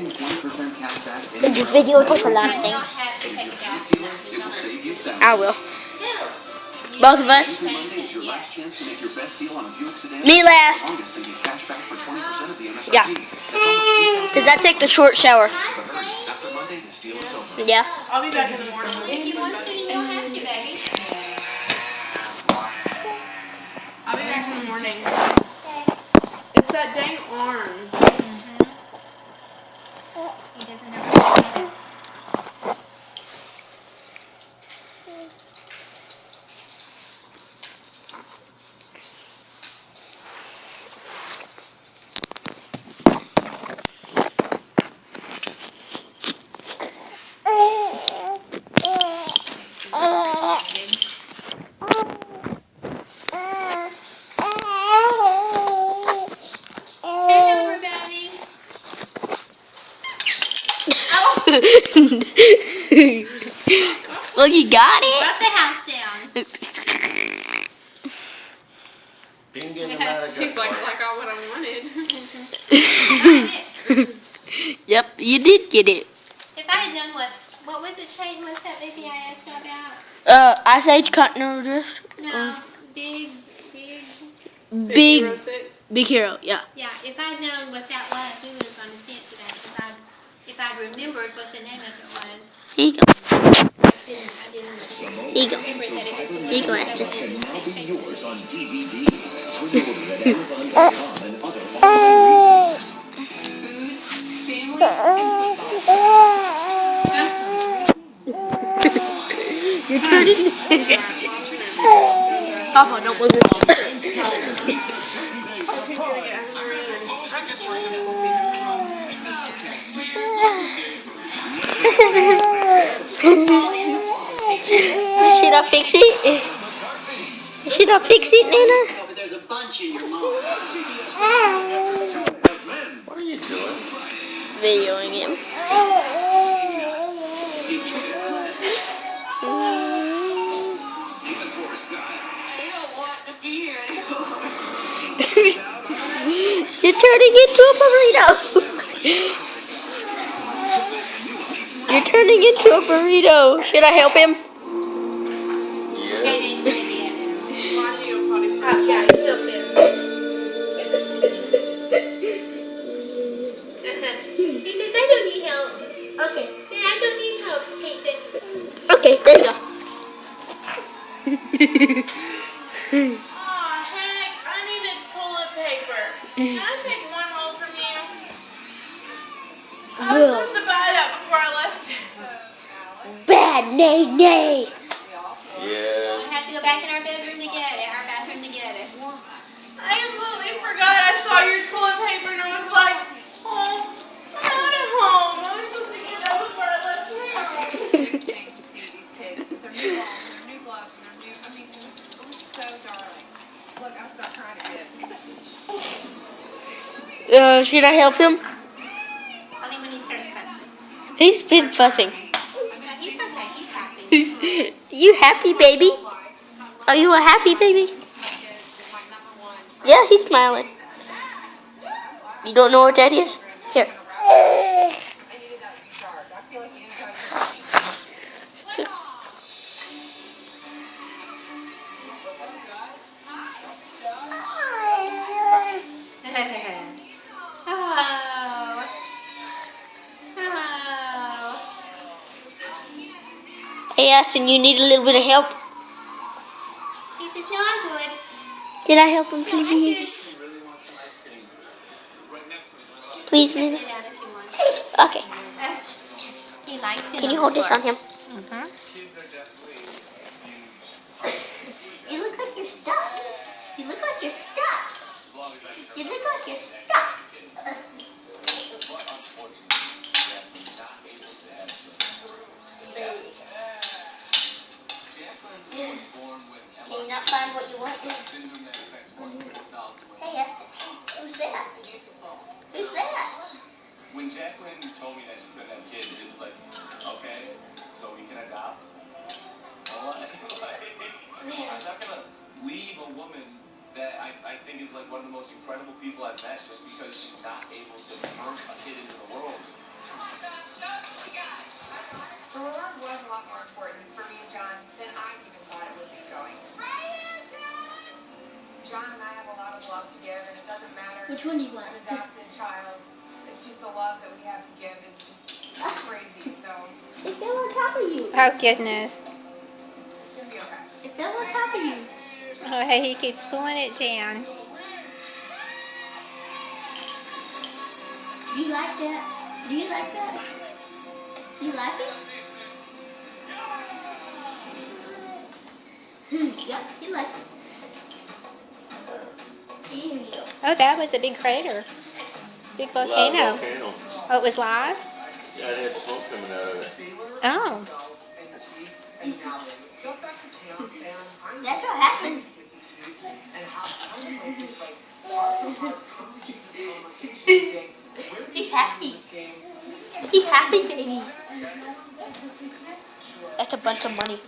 getting 20% cash back In this video, it takes a lot of things. it will save you thousands. I will. Both of us. Monday is your last chance to make your best deal on a Buick sedan. Me last. August, and get cash back for 20% of the MSRP. Yeah. That's almost Does that take a short shower? But hurry, after Monday, this deal is over. Yeah. I'll be back in the morning. If you want to, you don't have to, baby. I'll be back in the morning. It's that dang arm. He doesn't know how to get it. Well, you got it. Brought the house down. He's like, I got what I wanted. Yep, you did get it. If I had known what was it, Shane? What's that baby I asked you about? Ice Age Continental Drift. No, big. Big, 6. big hero. Yeah. Yeah, if I'd known what that was, we would have gone and sent you that. If I'd remembered what the name of it was. Here you go. I didn't Here you go. remember that it was. Here you go, Ashton. Can now be yours on DVD. Pre-order at Amazon.com and other online retailers. You're turning. Papa, don't move it. Should I fix it? Should I fix it, Nana? But there's a bunch in your mom. What are you doing? Videoing him. Singapore style. I don't want to be here anymore. You're turning into a burrito. You're turning into a burrito. Should I help him? He says, I don't need help. Okay. Yeah, I don't need help, Jason. Okay, there you go. Aw, heck, I needed toilet paper. Can I take one roll from you? I was supposed to buy that before I left. Bad nay nay. We have to go back in our bedroom to get it, our bathroom to get it. I completely forgot I saw your toilet paper and I was like, oh, I'm not at home. I was supposed to get that before I left town. Should I help him? Only when he starts fussing. He's been fussing. He's okay, he's happy. You happy, baby? Are you a happy baby? Yeah, he's smiling. You don't know what that is? Here. Oh. Hey, Aston, you need a little bit of help? He says, no, I'm good. Can I help him, please? Please, Nina. Sit down if you want. Okay. He likes it. Can you hold this on him? You look like you're stuck. You look like you're stuck. You look like you're stuck. Can you not find what you want? Hey, Esther. Who's that? Who's that? When Jacqueline told me that she couldn't have kids, it was like, okay, so we can adopt? What? I'm not gonna leave a woman that I think is like one of the most incredible people I've met just because she's not able to birth a kid into the world. Which one do you want? an adopted child. It's just the love that we have to give is just crazy. So It fell on top of you. Oh, goodness. it's gonna be okay. It fell on top of you. Oh, hey, he keeps pulling it down. Do you like that? Do you like that? You like it? Yep, he likes it. Ew. Oh, that was a big crater. Big volcano. Oh, it was live? Yeah, it had smoke coming out of it. Oh. That's what happens. He's happy. He's happy, baby. That's a bunch of money.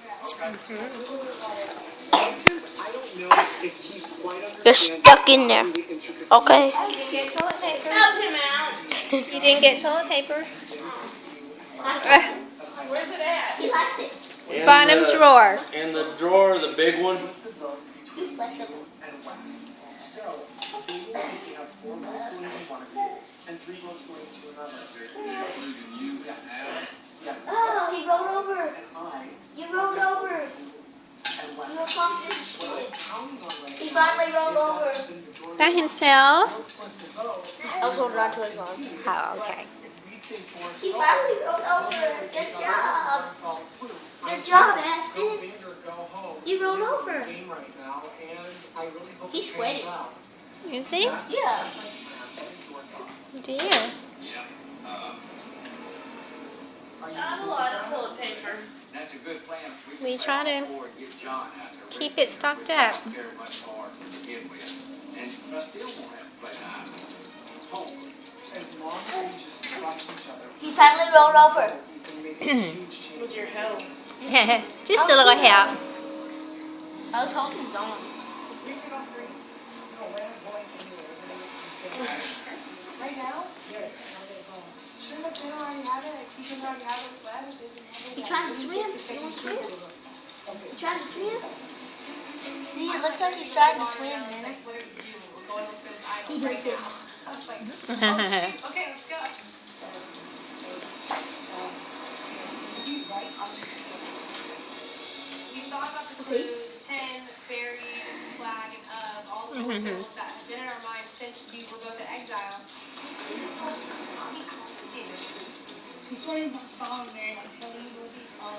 You're stuck in there. Okay. Help him out. You didn't get toilet paper? Where's it at? He likes it. In Bottom the- drawer. In the drawer, the big one. He's flexible. Oh, he rolled over. You rolled over. You accomplished shit. He finally rolled over. By himself? I was holding on to his arm. Oh, okay. He finally rolled over. Good job. Good job, Aston. You rolled over. He's sweating. Is he? Yeah. Dear. I have a lot of toilet paper. That's a good plan. We try to Get John out there. keep it stocked up. Very much hard to begin with. And I still won't have to play nine. It's home. As long as we just trust each other, He finally rolled over. we can make a huge change. With your help. Just a little help. I was holding his arm. Right now? Yeah. Shouldn't have been already have it. You should already have it last. You trying to swim? You want to swim? You trying to swim? See, it looks like he's trying to swim, man. He does it. Okay, let's go. We thought about the clue, the 10 buried flag of all the symbols that have been in our minds since we were both in exile. He's showing my phone, man. I'm telling you what he's on.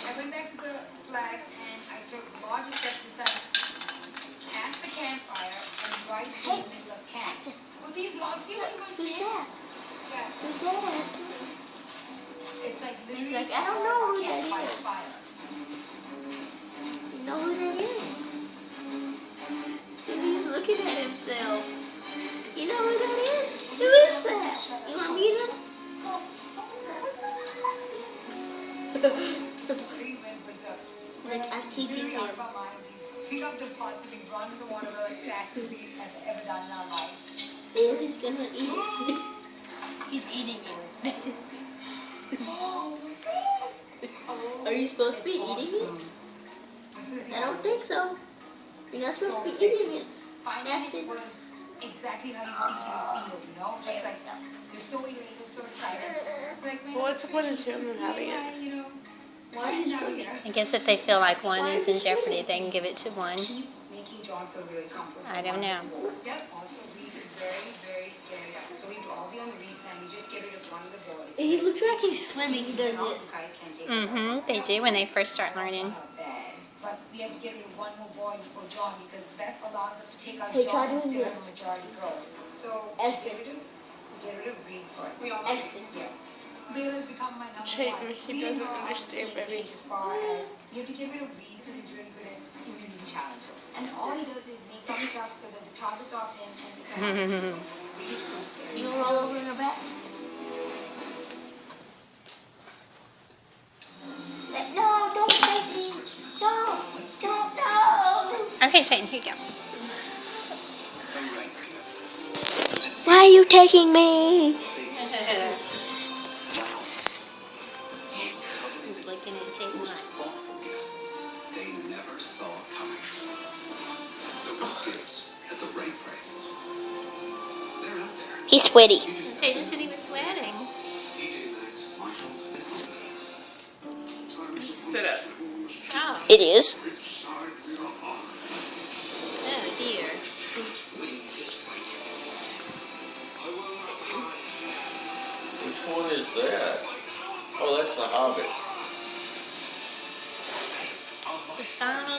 I went back to the flag and I took larger steps to say, past the campfire and right in the middle of camp. With these logs, you want to go Who's see it? that? Yeah. Who's that, Aston? It's like He's literally like, I don't know who that campfire is. fire. You know who that is? And he's looking at himself. You know who that is? Who is that? You want to meet him? Like, I'm keeping him. Pick up the pot to be run in the water like fast as we have ever done in our life. And he's gonna eat it. He's eating it. Are you supposed to be eating it? I don't think so. You're not supposed to be eating it. Finding it was exactly how you think you feel, you know? Just like, you're so elated, so excited. It's like, man, What's the point in two of them having it? you know, Why are you swimming? I guess if they feel like one is in jeopardy, they can give it to one. keep making John feel really comfortable. I don't know. Yep. Also, we is very, very scary. So we'd all be on the reef and we just get rid of one of the boys. He looks like he's swimming. He does this. They do when they first start learning. But we have to get rid of one more boy before John because that allows us to take out Hey, try John and doing still have a this. majority girl. So Esther. get rid of Reed first. We all Esther. Yeah. Bill has become my number Shame, one. he We doesn't know how understand, to baby. As far as you have to get rid of Reed because he's really good at immunity challenge. And all he does is make up stuff so that the target's off him and the Reed's so scary. You gonna roll over in her back? No, don't face me. Don't. Don't. No. Okay, Shane, here you go. Why are you taking me? He's looking at Jake. Most thoughtful gift they never saw coming. The right gifts at the right prices. He's sweaty. Jason said he was sweating. Sit up. Oh, It is. oh dear. Which one is that? Oh, that's the Hobbit. The final